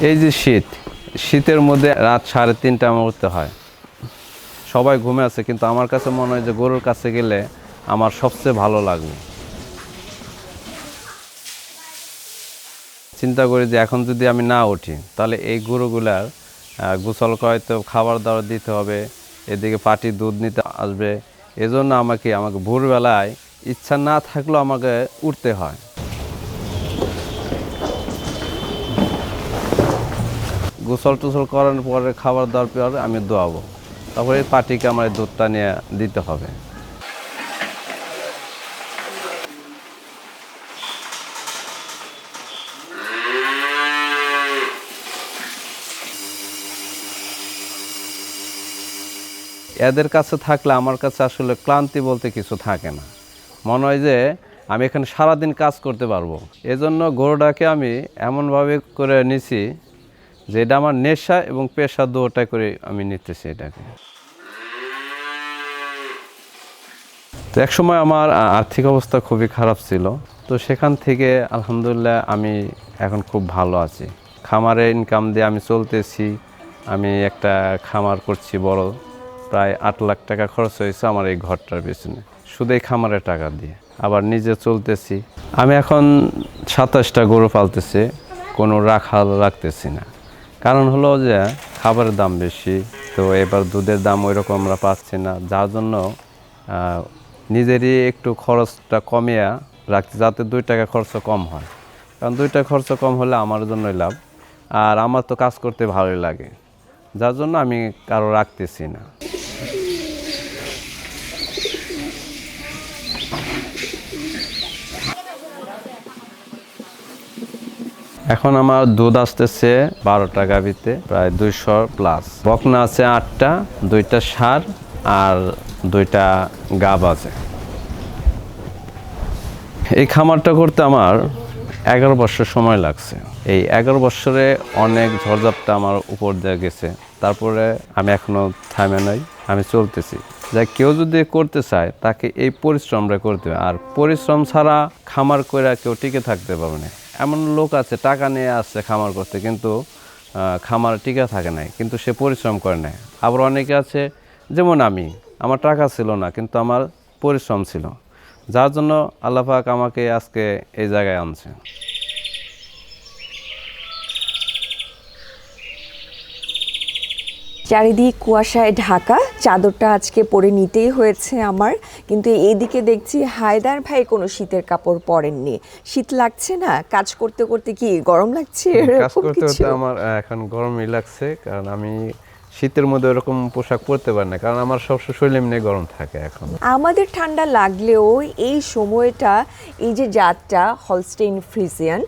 এই যে শীতের মধ্যে রাত 3:30 আমার উঠতে হয়। সবাই ঘুমে আছে, কিন্তু আমার কাছে মনে হয় যে গরুর কাছে গেলে আমার সবচেয়ে ভালো লাগবে। চিন্তা করি যে এখন যদি আমি না উঠি তাহলে এই গরুগুলার গোসল করাইতে, খাবার দাবার দিতে হবে, এদিকে পাটি দুধ নিতে আসবে। এজন্য আমাকে ভোরবেলায় ইচ্ছা না থাকলেও আমাকে উঠতে হয়। গোসল টোসল করানোর পরে, খাবার দাবার পরে আমি দোয়াবো, তারপরে এই পাটিকে আমার দুধটা নিয়ে দিতে হবে। এদের কাছে থাকলে আমার কাছে আসলে ক্লান্তি বলতে কিছু থাকে না। মনে হয় যে আমি এখানে সারাদিন কাজ করতে পারবো। এজন্য গরুটাকে আমি এমনভাবে করে নিছি যে এটা আমার নেশা এবং পেশা দুটোটাই করে আমি নিতেছি এটাকে। তো একসময় আমার আর্থিক অবস্থা খুবই খারাপ ছিল, তো সেখান থেকে আলহামদুলিল্লাহ আমি এখন খুব ভালো আছি। খামারে ইনকাম দিয়ে আমি চলতেছি। আমি একটা খামার করছি বড়, প্রায় 8 লাখ টাকা খরচ হয়েছে আমার এই ঘরটার পেছনে, শুধু এই খামারের টাকা দিয়ে। আবার নিজে চলতেছি। আমি এখন 27টা গরু পালতেছি, কোনো রাখাল রাখতেছি না। কারণ হলো যে খাবারের দাম বেশি, তো এবার দুধের দাম ওই রকম আমরা পাচ্ছি না, যার জন্য নিজেরই একটু খরচটা কমিয়ে রাখতে, যাতে 2 টাকা খরচ কম হয়। কারণ 2 টাকা খরচ কম হলে আমার জন্যই লাভ, আর আমার তো কাজ করতে ভালোই লাগে, যার জন্য আমি কারো রাখতেছি না। এখন আমার দুধ আসতেছে 12টা গাভীতে, প্রায় 200 প্লাস। বকনা আছে 8টা, 2টা ষাঁড় আর 2টা গাব আছে। এই খামারটা করতে আমার 11 বছর সময় লাগছে। এই 11 বছরে অনেক ঝড়ঝাপটা আমার উপর দিয়ে গেছে, তারপরে আমি এখনো থামে নাই, আমি চলতেছি। যা কেউ যদি করতে চায় তাকে এই পরিশ্রমটা করতে হবে, আর পরিশ্রম ছাড়া খামার করে কেউ টিকে থাকতে পারবে না। এমন লোক আছে টাকা নিয়ে আসছে খামার করতে, কিন্তু খামার টিকে থাকে নাই, কিন্তু সে পরিশ্রম করে নাই। আবার অনেকে আছে, যেমন আমার টাকা ছিল না, কিন্তু আমার পরিশ্রম ছিল, যার জন্য আল্লাহ পাক আমাকে আজকে এই জায়গায় আনছে। চারিদিক কুয়াশায় ঢাকা, চাদরটা আজকে পরে নিতেই হয়েছে আমার। কিন্তু এইদিকে দেখছি হায়দার ভাই কোনো শীতের কাপড় পরেননি। শীত লাগছে না? কাজ করতে করতে কি গরম লাগছে? কাজ করতে করতে আমার এখন গরমই লাগছে, কারণ আমি শীতের মধ্যে ওরকম পোশাক পরতে পারি না, কারণ আমার সবসময় শরীর এমনি গরম থাকে। এখন আমাদের ঠান্ডা লাগলেও এই সময়টা, এই যে জাতটা হলস্টেইন ফ্রিজিয়ান,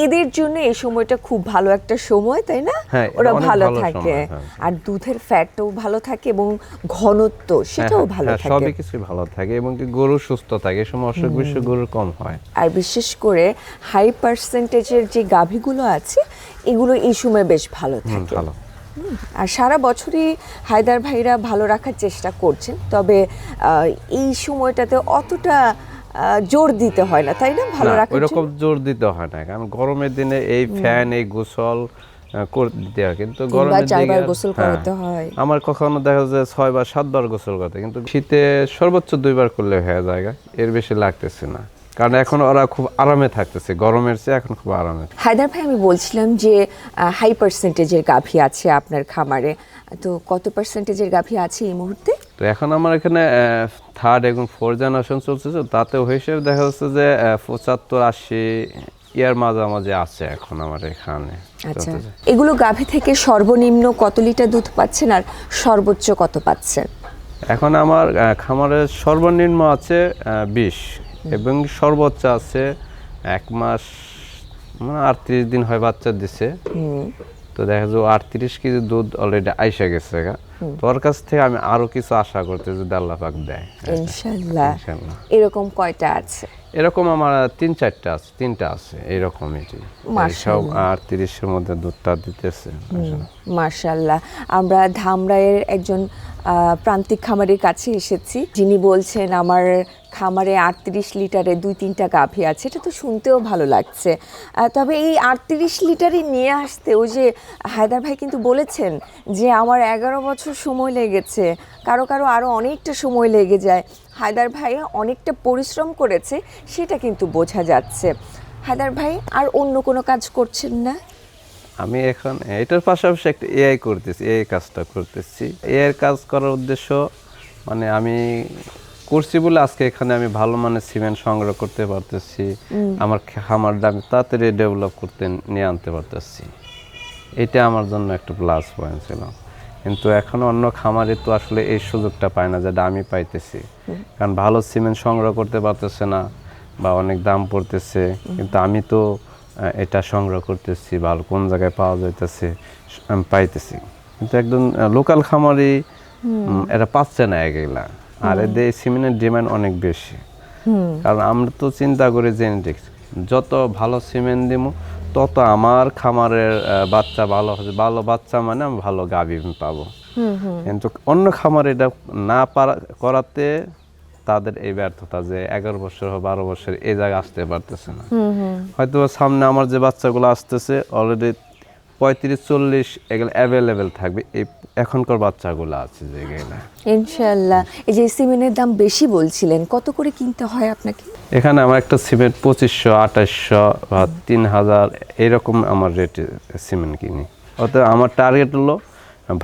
এদের জন্য এই সময়টা খুব ভালো একটা সময়, তাই না? হ্যাঁ, ওরা অনেক ভালো ভালো থাকে, সময়, হ্যাঁ। আর দুধের ফ্যাটটাও ভালো থাকে এবং ঘনত্ব সেটাও ভালো থাকে। সবই কিছুই ভালো থাকে, এবং গরু সুস্থ থাকে। এই সময় অসুখ বিসুখ গরুর কম হয়। আর বিশেষ করে হাই পার্সেন্টেজের যে গাভীগুলো আছে, এগুলো এই সময় বেশ ভালো থাকে। ভালো। আর সারা বছরই হায়দার ভাইরা ভালো রাখার চেষ্টা করছেন, তবে এই সময়টাতে অতটা জোর দিতে হয় না, তাই না? ভালো রাখার ওইরকম জোর দিতে হয় না, কারণ গরমের দিনে এই ফ্যান, এই গোসল করে দিতে হয়, কিন্তু গরমের দিনে 4বার গোসল করতে হয়। আমার কখনো দেখা যায় 6 বা 7 বার গোসল করতে, কিন্তু শীতে সর্বোচ্চ 2 বার করলে হয়ে যায়, এর বেশি লাগতেছে না, কারণ এখন ওরা খুব আরামে থাকতেছে, গরমের চেয়ে এখন খুব আরামে। হায়দার ভাই, আমি বলছিলাম যে হাই পার্সেন্টেজের গাভী আছে আপনার খামারে, তো কত পার্সেন্টেজের গাভী আছে এই মুহূর্তে? তো এখন আমার এখানে 3rd এবং 4th জেনারেশন চলতেছে, তাতে হিসেবে দেখা যাচ্ছে যে 75-80 ইয়ার মাঝামাঝি আছে এখন আমার এখানে। আচ্ছা, এগুলো গাভী থেকে সর্বনিম্ন কত লিটার দুধ পাচ্ছেন আর সর্বোচ্চ কত পাচ্ছেন? এখন আমার খামারের সর্বনিম্ন আছে 20, এবং সর্বোচ্চ আছে 1 মাস, মানে 38 দিন হয় বাচ্চা দিছে। তো দেখা যায় 38 কেজি দুধ অলরেডি আইসা গেছে। তোর কাছ থেকে আমি আরো কিছু আশা করতে, যদি আল্লাহ পাক দেয়। ইনশাআল্লাহ। এরকম কয়টা আছে? এরকম আমার 3-4টা আছে, 3টা আছে এইরকমই সব মাশাআল্লাহ। 38-এর মধ্যে দুধটা দিতেছে। মার্শাল্লাহ। আমরা ধামরাইয়ের একজন প্রান্তিক খামারের কাছে এসেছি, যিনি বলছেন আমার খামারে 38 লিটারে 2-3টা গাভী আছে। এটা তো শুনতেও ভালো লাগছে। তবে এই 38 লিটারই নিয়ে আসতে ওই যে হায়দার ভাই কিন্তু বলেছেন যে আমার 11 বছর সময় লেগেছে, কারো কারো আরও অনেকটা সময় লেগে যায়। হায়দার ভাই অনেকটা পরিশ্রম করেছে, সেটা কিন্তু বোঝা যাচ্ছে। হায়দার ভাই আর অন্য কোনো কাজ করছেন না? আমি এখন এটার পাশাপাশি একটা এআই করতেছি, এআই কাজটা করতেছি। এআই কাজ করার উদ্দেশ্য মানে আমি করছি বলে আজকে এখানে আমি ভালো মানের সিমেন্ট সংগ্রহ করতে পারতেছি, আমার খামারটা আমি তাড়াতাড়ি ডেভেলপ করতে নিয়ে আনতে পারতেছি। এটা আমার জন্য একটা প্লাস পয়েন্ট ছিল। কিন্তু এখন অন্য খামারে তো আসলে এই সুযোগটা পায় না যেটা আমি পাইতেছি, কারণ ভালো সিমেন্ট সংগ্রহ করতে পারতেছে না বা অনেক দাম পড়তেছে। কিন্তু আমি তো এটা সংগ্রহ করতেছি, ভালো কোন জায়গায় পাওয়া যাইতেছে আমি পাইতেছি। কিন্তু একদম লোকাল খামারি এটা পাচ্ছে না এগুলা, আর এদের সিমেন্টের ডিমান্ড অনেক বেশি। কারণ আমরা তো চিন্তা করি জেনেটিক্স, যত ভালো সিমেন্ট দিব তত আমার খামারের বাচ্চা ভালো হবে, ভালো বাচ্চা মানে আমি ভালো গাভী পাবো। কিন্তু অন্য খামার এটা না করাতে তাদের এই ব্যর্থতা যে 11 বছর বা 12 বছর এই জায়গায় আসতে পারতেছে না। হয়তো সামনে আমার যে বাচ্চাগুলো আসতেছে অলরেডি 35-40 এগুলো অ্যাভেলেবেল থাকবে, এই এখনকার বাচ্চাগুলো আছে যেগুলো। ইনশাআল্লাহ। এই যে সিমেন্টের দাম বেশি বলছিলেন, কত করে কিনতে হয় আপনাকে? এখানে আমার একটা সিমেন্ট 2500, 2800 বা 3000 এরকম আমার রেটে সিমেন্ট কিনি। অতএব আমার টার্গেট হলো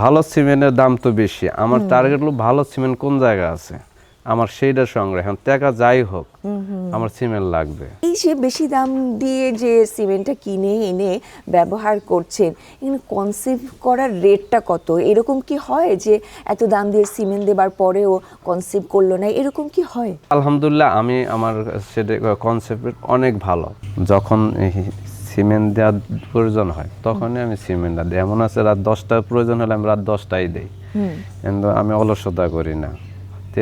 ভালো সিমেন্টের দাম তো বেশি, আমার টার্গেট হলো ভালো সিমেন্ট কোন জায়গা আছে আমার সেইটা সংগ্রহ। এখন টাকা যাই হোক আমার সিমেন্ট লাগবে। এই যে বেশি দাম দিয়ে যে সিমেন্টটা কিনে এনে ব্যবহার করছেন, এখানে কনসিভ করার রেটটা কত? এরকম কি হয় যে এত দাম দিয়ে সিমেন্ট দেবার পরেও কনসিভ করলো না, এরকম কি হয়? আলহামদুলিল্লাহ আমি আমার সেটা কনসেপ্ট অনেক ভালো। যখন সিমেন্ট দেওয়ার প্রয়োজন হয় তখনই আমি সিমেন্টটা দিই। এমন আছে রাত 10টার প্রয়োজন হলে আমি রাত 10টায় দিই, কিন্তু আমি অলসতা করি না।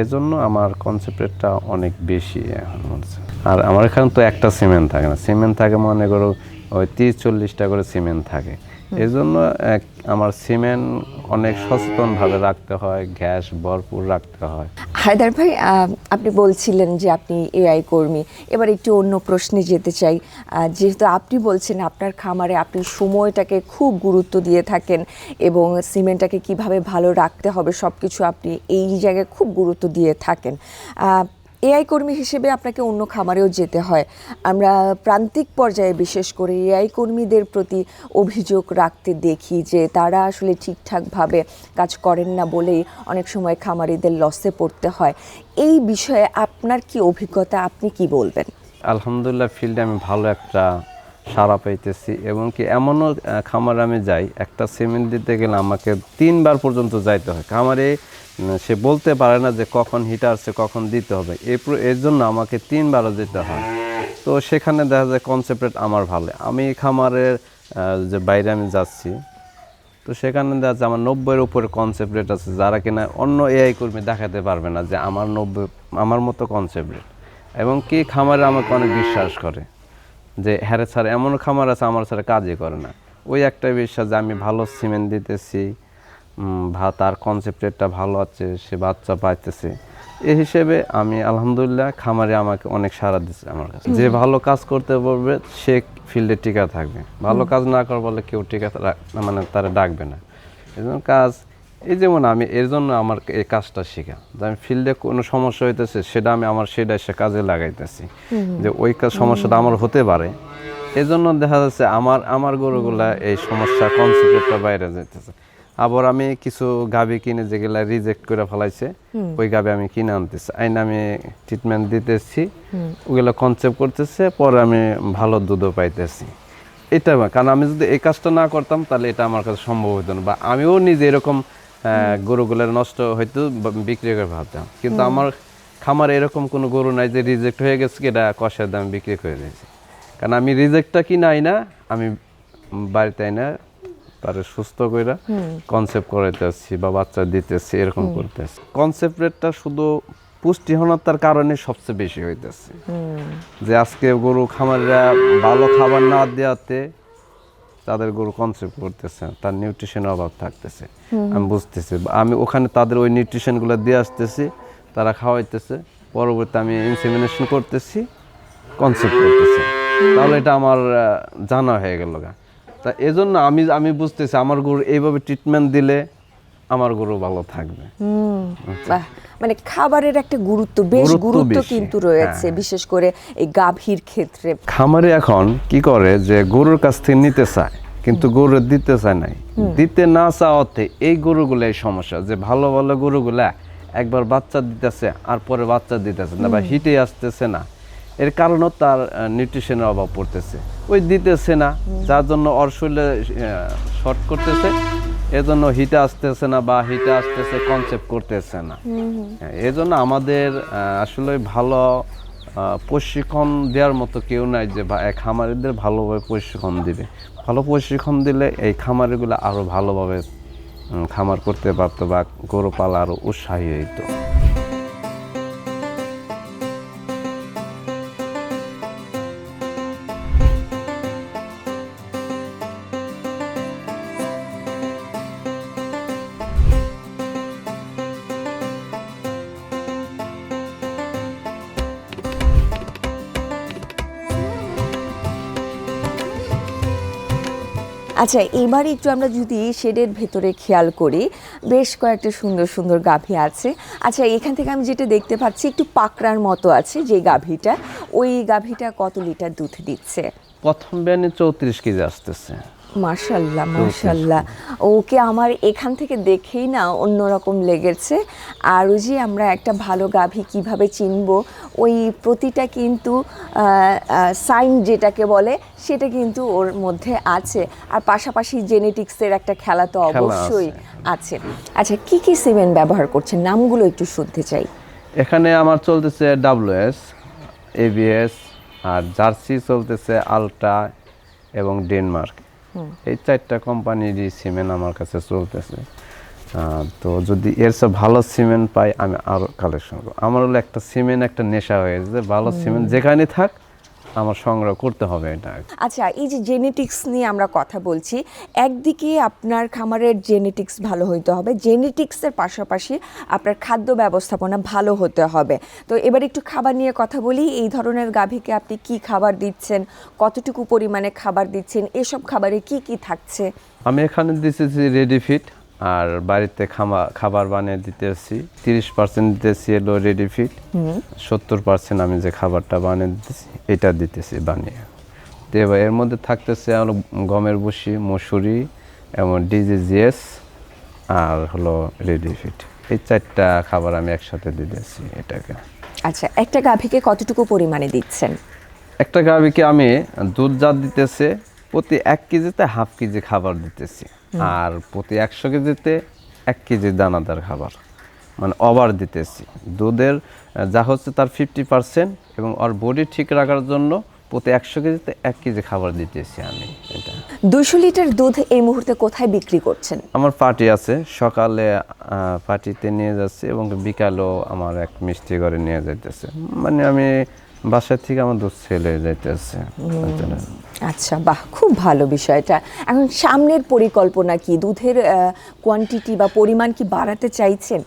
এজন্য আমার কনসেপ্টটা অনেক বেশি এখন হচ্ছে। আর আমার এখানে তো একটা সিমেন্ট থাকে না, সিমেন্ট থাকে মনে করো ওই 30-40টা করে সিমেন্ট থাকে। এই জন্য আমার সিমেন্ট অনেক সচেতনভাবে রাখতে হয়, গ্যাস ভরপুর রাখতে হয়। হায়দার ভাই, আপনি বলছিলেন যে আপনি এআই কর্মী। এবার একটু অন্য প্রশ্নে যেতে চাই। যেহেতু আপনি বলছেন আপনার খামারে আপনি সময়টাকে খুব গুরুত্ব দিয়ে থাকেন এবং সিমেন্টটাকে কিভাবে ভালো রাখতে হবে সব কিছু আপনি এই জায়গায় খুব গুরুত্ব দিয়ে থাকেন। এআই কর্মী হিসেবে আপনাকে অন্য খামারেও যেতে হয়। আমরা প্রান্তিক পর্যায়ে বিশেষ করে এআই কর্মীদের প্রতি অভিযোগ রাখতে দেখি যে তারা আসলে ঠিকঠাকভাবে কাজ করেন না বলেই অনেক সময় খামারিদের লসে পড়তে হয়। এই বিষয়ে আপনার কি অভিজ্ঞতা, আপনি কি বলবেন? আলহামদুলিল্লাহ ফিল্ডে আমি ভালো একটা সাড়া পাইতেছি, এবং কি এমনও খামারে আমি যাই একটা সিমেন্ট দিতে গেলে আমাকে 3বার পর্যন্ত যাইতে হয়। খামারে সে বলতে পারে না যে কখন হিটার আসছে কখন দিতে হবে, এর জন্য আমাকে 3বারও যেতে হয়। তো সেখানে দেখা যায় কনসেপ্ট আমার ভালো। আমি খামারের যে বাইরে আমি যাচ্ছি, তো সেখানে দেখা যাচ্ছে আমার 90-এর উপরে কনসেপ্ট রেট আছে, যারা কিনা অন্য এআই কর্মী দেখাতে পারবে না যে আমার 90 আমার মতো কনসেপ্ট রেট। এবং কি খামারে আমাকে অনেক বিশ্বাস করে যে হ্যাঁ স্যার, এমন খামার আছে আমার স্যার কাজই করে না। ওই একটাই বিশ্বাস যে আমি ভালো সিমেন্ট দিতেছি, তার কনসেপ্টটা ভালো আছে, সে বাচ্চা পাইতেছে। এই হিসেবে আমি আলহামদুলিল্লাহ খামারে আমাকে অনেক সাড়া দিচ্ছে আমার কাছে। যে ভালো কাজ করতে পারবে সে ফিল্ডে টিকা থাকবে, ভালো কাজ না কর বলে কেউ টিকা মানে তারা ডাকবে না। এই জন্য কাজ এই যেমন আমি এর জন্য আমার এই কাজটা শেখা, যে আমি ফিল্ডে কোনো সমস্যা হইতেছে সেটা আমি আমার সেটা সে কাজে লাগাইতেছি, যে ওই সমস্যাটা আমার হতে পারে। এই জন্য দেখা যাচ্ছে আমার গরুগুলা এই সমস্যা কনসেপ্টের বাইরে যেতেছে। আবার আমি কিছু গাভী কিনে যেগুলা রিজেক্ট করে ফেলাইছে, ওই গাভী আমি কিনে আনতেছি, আইন আমি ট্রিটমেন্ট দিতেছি, ওগুলো কনসেপ্ট করতেছে, পরে আমি ভালো দুধও পাইতেছি। এটা কারণ আমি যদি এই কাজটা না করতাম তাহলে এটা আমার কাছে সম্ভব হতো না, বা আমিও নিজে এরকম গরুগুলোর নষ্ট হয়তো বিক্রি করে ভাবতাম। কিন্তু আমার খামারে এরকম কোনো গরু নাই যে রিজেক্ট হয়ে গেছে এটা কষার দাম বিক্রি করে দিয়েছি। কারণ আমি রিজেক্টটা কিনে আই না, আমি বাড়িতে আই না, তার সুস্থ করে কনসেপ্ট করাইতেছি বা বাচ্চা দিতেছি, এরকম করতেছি। কনসেপ্ট রেটটা শুধু পুষ্টিহীনতার কারণে সবচেয়ে বেশি হইতেছে। যে আজকে গরু খামারিরা ভালো খাবার না দেওয়াতে তাদের গরু কনসেপ্ট করতেছে, তার নিউট্রিশনের অভাব থাকতেছে। আমি বুঝতেছি, আমি ওখানে তাদের ওই নিউট্রিশনগুলো দিয়ে আসতেছি, তারা খাওয়াইতেছে, পরবর্তী আমি ইনসেমিনেশন করতেছি, কনসেপ্ট করতেছি। তাহলে এটা আমার জানা হয়ে গেল। তা এজন্য আমি বুঝতেছি আমার গরু এইভাবে ট্রিটমেন্ট দিলে আমার গরু ভালো থাকবে। বাহ, মানে খাবারের একটা গুরুত্ব, বেশ গুরুত্ব গুরুত্ব বেশি। কিন্তু রয়েছে, বিশেষ করে এই গাভীর ক্ষেত্রে। খামারে এখন কি করে যে গরুর কাছ থেকে নিতে চায়, কিন্তু গরু দিতে চায় নাই। দিতে না চাওয়াতে এই গরুগুলো এই সমস্যা, যে ভালো ভালো গরুগুলা একবার বাচ্চা দিতেছে আর পরে বাচ্চা দিতেছে না, বা হিটে আসতেছে না। এর কারণও তার নিউট্রিশনের অভাব পড়তেছে, ওই দিতেছে না, যার জন্য ওর শরীরে শর্ট করতেছে, এজন্য হিটে আসতেছে না, বা হিটে আসতেছে কনসেপ্ট করতেছে না। এজন্য আমাদের আসলে ভালো প্রশিক্ষণ দেওয়ার মতো কেউ নাই যে খামারিদের ভালোভাবে প্রশিক্ষণ দিবে। ভালো প্রশিক্ষণ দিলে এই খামারিগুলো আরও ভালোভাবে খামার করতে পারতো, বা গরু পালা আরও উৎসাহী হইতো। আচ্ছা, এবার একটু আমরা যদি শেডের ভেতরে খেয়াল করি, বেশ কয়েকটা সুন্দর সুন্দর গাভী আছে। আচ্ছা, এখান থেকে আমি যেটা দেখতে পাচ্ছি একটু পাকড়ার মতো আছে যে গাভীটা, ওই গাভীটা কত লিটার দুধ দিচ্ছে? প্রথম বিয়ানে 34 কেজি আসতেছে। মাশাল্লাহ মাশাল্লাহ, ওকে আমার এখান থেকে দেখেই না অন্যরকম লেগেছে। আর ওই যে আমরা একটা ভালো গাভী কিভাবে চিনব, ওই প্রতিটা কিন্তু সাইন যেটাকে বলে সেটা কিন্তু ওর মধ্যে আছে। আর পাশাপাশি জেনেটিক্সের একটা খেলা তো অবশ্যই আছে। আচ্ছা, কি কি সিমেন্ট ব্যবহার করছেন, নামগুলো একটু শুনতে চাই। এখানে আমার চলতেছে WS, ABS, আর জার্সি চলতেছে আলট্রা এবং ডেনমার্ক। এই 4টা কোম্পানিরই সিমেন্ট আমার কাছে চলতেছে। তো যদি এর সব ভালো সিমেন্ট পাই আমি আরও কালেকশন করব। আমার হলো একটা সিমেন্ট একটা নেশা হয়ে গেছে, ভালো সিমেন্ট যেখানে থাক আমার সংগ্রহ করতে হবে এটা। আচ্ছা, এই যে জেনেটিক্স নিয়ে আমরা কথা বলছি, একদিকে আপনার খামারের জেনেটিক্স ভালো হইতে হবে, জেনেটিক্সের পাশাপাশি আপনার খাদ্য ব্যবস্থাপনা ভালো হতে হবে। তো এবার একটু খাবার নিয়ে কথা বলি। এই ধরনের গাভীকে আপনি কি খাবার দিচ্ছেন, কতটুকু পরিমাণে খাবার দিচ্ছেন, এসব খাবারে কি কি থাকছে? আমি এখানে দিতেছি রেডি ফিট, আর বাড়িতে খাবার বানিয়ে দিতেছি 30% দিতেছি এলো রেডি ফিট, 70% আমি যে খাবারটা বানিয়ে দিতেছি এটা দিতেছি বানিয়ে। তো এবার এর মধ্যে থাকতেছে হলো গমের ভুসি, মসুরি এবং DGGS আর হলো রেডি ফিট। এই 4টা খাবার আমি একসাথে দিতেছি এটাকে। আচ্ছা, একটা গাভীকে কতটুকু পরিমাণে দিচ্ছেন? একটা গাভীকে আমি দুধ জাত দিতেছে প্রতি 1 কেজিতে হাফ কেজি খাবার দিতেছি, আর প্রতি 100 কেজিতে 1 কেজি দানাদার খাবার, মানে ওভার দিতেছি। দুধের যা হচ্ছে তার 50%, এবং ওর বডি ঠিক রাখার জন্য প্রতি 100 কেজিতে 1 কেজি খাবার দিতেছি আমি এটা। 200 লিটার দুধ এই মুহূর্তে কোথায় বিক্রি করছেন? আমার পার্টি আছে, সকালে পার্টিতে নিয়ে যাচ্ছে এবং বিকালেও আমার এক মিষ্টি ঘরে নিয়ে যাইতেছে, মানে আমি বাসা থেকে আমার দুধ ছেলে যাইতেছে। আচ্ছা, বাহ, খুব ভালো বিষয়টা। এখন সামনের পরিকল্পনা কি, দুধের কোয়ান্টিটি বা পরিমাণ কি বাড়াতে চাইছেন?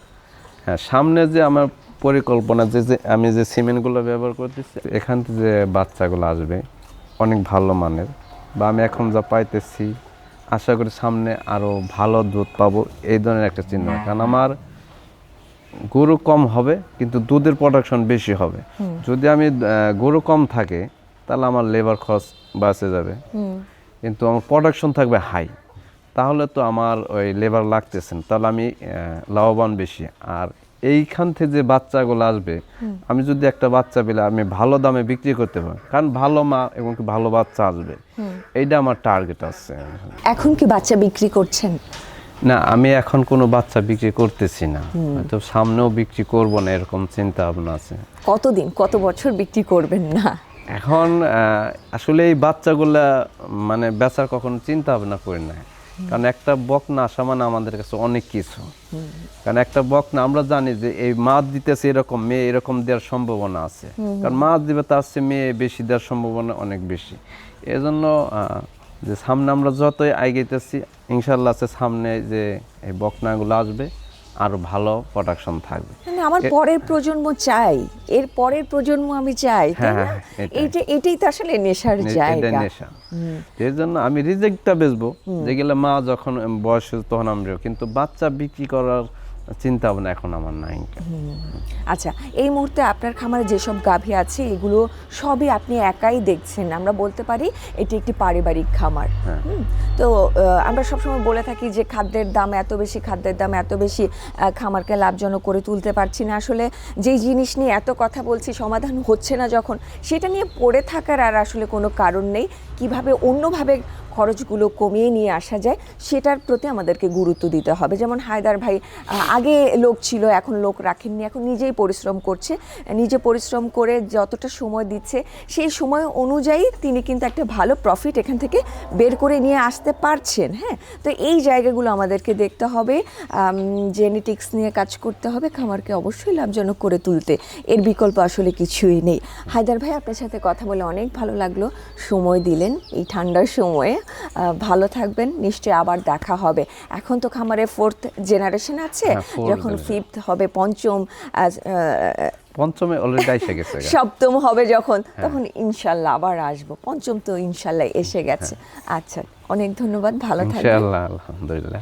হ্যাঁ, সামনে যে আমার পরিকল্পনা যে আমি যে সিমেন্টগুলো ব্যবহার করতেছি, এখান থেকে যে বাচ্চাগুলো আসবে অনেক ভালো মানের, বা আমি এখন যা পাইতেছি আশা করি সামনে আরও ভালো দুধ পাবো, এই ধরনের একটা চিন্তা। কারণ আমার গরু কম হবে কিন্তু দুধের প্রোডাকশন বেশি হবে। যদি আমি গরু কম থাকে তাহলে আমার লেবার খরচ বাঁচে যাবে, কিন্তু আমার প্রোডাকশন থাকবে হাই, তাহলে তো আমার ওই লেবার লাগতেছে না, তাহলে আমি লাভবান বেশি। আর এইখান থেকে যে বাচ্চাগুলো আসবে, আমি যদি একটা বাচ্চা পেলে আমি ভালো দামে বিক্রি করতে পারি, কারণ ভালো মা এবং ভালো বাচ্চা আসবে, এইটা আমার টার্গেট আছে। এখন কি বাচ্চা বিক্রি করছেন? না, আমি এখন কোনো বাচ্চা বিক্রি করতেছি না, তো সামনেও বিক্রি করব না এরকম চিন্তা ভাবনা আছে। কতদিন, কত বছর বিক্রি করবেন না? এখন আসলে এই বাচ্চাগুলা মানে বেচার কখনো চিন্তা ভাবনা করি না, কারণ একটা বকনা আসা মানে আমাদের কাছে অনেক কিছু। কারণ একটা বকনা আমরা জানি যে এই মাছ দিতেছে এরকম, মেয়ে এরকম দেওয়ার সম্ভাবনা আছে, কারণ মাছ দিবে তার চেয়ে মেয়ে বেশি দেওয়ার সম্ভাবনা অনেক বেশি। এজন্য যে সামনে আমরা যতই এগিয়েতেছি ইনশাল্লাহ আছে সামনে যে এই বকনাগুলো আসবে আরো ভালো প্রোডাকশন থাকবে। মানে আমার পরের প্রজন্ম চাই, এর পরের প্রজন্ম আমি চাই, তাই না? এটাই তো আসলে নেশার এটা জায়গা। নেশা। এর জন্য আমি রিজেক্টটা বেচবো, যেগুলো মা যখন বয়স হয়েছে তখন আমরাও, কিন্তু বাচ্চা বিক্রি করার চিন্তা ভাবনা এখন আমার নাই। আচ্ছা, এই মুহূর্তে আপনার খামারে যেসব গাভী আছে এগুলো সবই আপনি একাই দেখছেন, আমরা বলতে পারি এটি একটি পারিবারিক খামার। তো আমরা সবসময় বলে থাকি যে খাদ্যের দাম এত বেশি, খাদ্যের দাম এত বেশি, খামারকে লাভজনক করে তুলতে পারছি না। আসলে যেই জিনিস নিয়ে এত কথা বলছি সমাধান হচ্ছে না যখন, সেটা নিয়ে পড়ে থাকার আর আসলে কোনো কারণ নেই। কিভাবে অন্যভাবে খরচগুলো কমিয়ে নিয়ে আসা যায় সেটার প্রতি আমাদেরকে গুরুত্ব দিতে হবে। যেমন হায়দার ভাই আগে লোক ছিল, এখন লোক রাখেননি, এখন নিজেই পরিশ্রম করছে, নিজে পরিশ্রম করে যতটা সময় দিচ্ছে সেই সময় অনুযায়ী তিনি কিন্তু একটা ভালো প্রফিট এখান থেকে বের করে নিয়ে আসতে পারছেন। হ্যাঁ, তো এই জায়গাগুলো আমাদেরকে দেখতে হবে, জেনেটিক্স নিয়ে কাজ করতে হবে, খামারকে অবশ্যই লাভজনক করে তুলতে। এর বিকল্প আসলে কিছুই নেই। হায়দার ভাই, আপনার সাথে কথা বলে অনেক ভালো লাগলো, সময় দিলেন এই ঠান্ডার সময়ে। ভালো থাকবেন, নিশ্চয়ই আবার দেখা হবে। এখন তো খামারে 4th জেনারেশন আছে, যখন 5th হবে, পঞ্চমে অলরেডি এসে গেছে, 7ম হবে যখন, তখন ইনশাল্লাহ আবার আসবো। 5ম তো ইনশাল্লাহ এসে গেছে। আচ্ছা, অনেক ধন্যবাদ, ভালো থাকবেন। ইনশাআল্লাহ, আলহামদুলিল্লাহ।